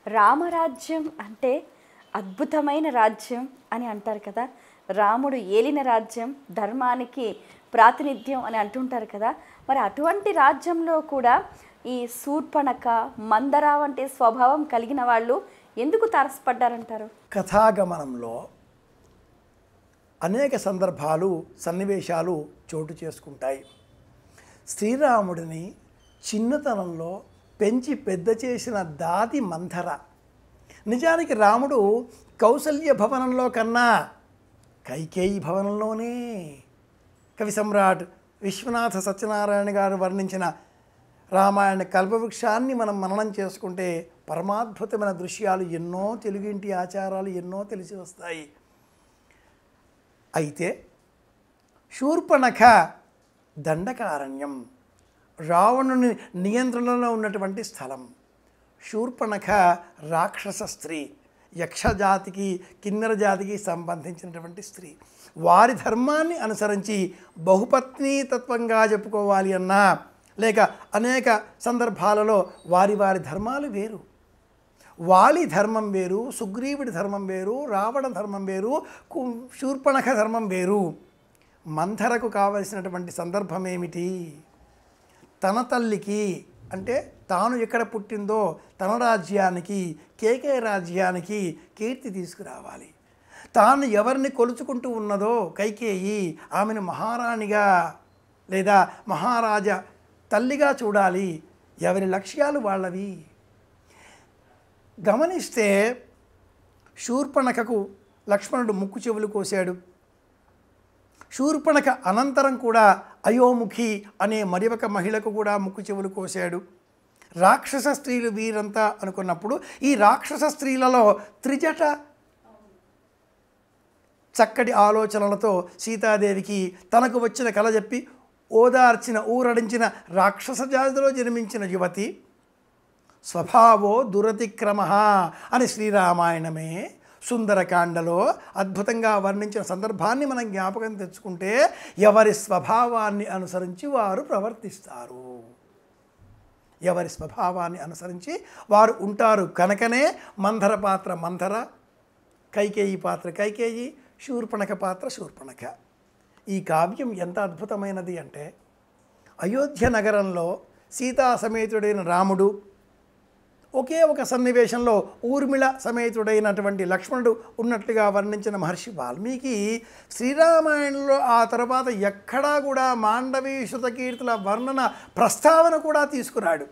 రామరాజ్యం అంటే అద్భుతమైన రాజ్యం అని అంటారు కదా. రాముడు ఏలిన రాజ్యం ధర్మానికి ప్రాతినిధ్యం అని అంటుంటారు కదా. మరి అటువంటి రాజ్యంలో కూడా ఈ శూర్పణఖ, మందర వంటి స్వభావం కలిగిన వాళ్ళు ఎందుకు తారసపడ్డారంటారు? కథాగమనంలో అనేక సందర్భాలు, సన్నివేశాలు చోటు చేసుకుంటాయి. శ్రీరాముడిని చిన్నతనంలో పెంచి పెద్ద చేసిన దాది మంథర. నిజానికి రాముడు కౌసల్య భవనంలో కన్నా కైకేయి భవనంలోనే. కవి సమ్రాట్ విశ్వనాథ సత్యనారాయణ గారు వర్ణించిన రామాయణ కల్పవృక్షాన్ని మనం మననం చేసుకుంటే పరమాద్భుతమైన దృశ్యాలు ఎన్నో, తెలుగింటి ఆచారాలు ఎన్నో తెలిసి వస్తాయి. అయితే శూర్పణఖ దండకారణ్యం, రావణుని నియంత్రణలో ఉన్నటువంటి స్థలం. శూర్పణఖ రాక్షస స్త్రీ, యక్షజాతికి, కిన్నెర జాతికి సంబంధించినటువంటి స్త్రీ. వారి ధర్మాన్ని అనుసరించి బహుపత్నీతత్వంగా చెప్పుకోవాలి అన్నా, లేక అనేక సందర్భాలలో వారి వారి ధర్మాలు వేరు. వాలి ధర్మం వేరు, సుగ్రీవుడి ధర్మం వేరు, రావణ ధర్మం వేరు, శూర్పణఖ ధర్మం వేరు. మంథరకు కావలసినటువంటి సందర్భం ఏమిటి? తన తల్లికి, అంటే తాను ఎక్కడ పుట్టిందో తన రాజ్యానికి, కేకే రాజ్యానికి కీర్తి తీసుకురావాలి. తాను ఎవరిని కొలుచుకుంటూ ఉన్నదో కైకేయి, ఆమెను మహారాణిగా లేదా మహారాజా తల్లిగా చూడాలి. ఎవరి లక్ష్యాలు వాళ్ళవి. గమనిస్తే శూర్పణఖకు లక్ష్మణుడు ముక్కు చెవులు కోశాడు. శూర్పణఖ అనంతరం కూడా అయోముఖి అనే మరి ఒక మహిళకు కూడా ముక్కు చెవులు కోశాడు. రాక్షస స్త్రీలు వీరంతా అనుకున్నప్పుడు ఈ రాక్షస స్త్రీలలో త్రిజట చక్కటి ఆలోచనలతో సీతాదేవికి తనకు వచ్చిన కల చెప్పి ఓదార్చిన, ఊరడించిన రాక్షస జాతిలో జన్మించిన యువతి. స్వభావో దురతిక్రమ అని శ్రీరామాయణమే సుందరకాండలో అద్భుతంగా వర్ణించిన సందర్భాన్ని మనం జ్ఞాపకం తెచ్చుకుంటే ఎవరి స్వభావాన్ని అనుసరించి వారు ప్రవర్తిస్తారు, ఎవరి స్వభావాన్ని అనుసరించి వారు ఉంటారు. కనుకనే మంథర పాత్ర మంథర, కైకేయి పాత్ర కైకేయి, శూర్పణఖ పాత్ర శూర్పణఖ. ఈ కావ్యం ఎంత అద్భుతమైనది అంటే, అయోధ్య నగరంలో సీతా సమేతుడైన రాముడు, ఒకే ఒక సన్నివేశంలో ఊర్మిళ సమేతుడైనటువంటి లక్ష్మణుడు ఉన్నట్లుగా వర్ణించిన మహర్షి వాల్మీకి శ్రీరామాయణంలో ఆ తర్వాత ఎక్కడా కూడా మాండవీ శృతకీర్తుల వర్ణన ప్రస్తావన కూడా తీసుకురాడు.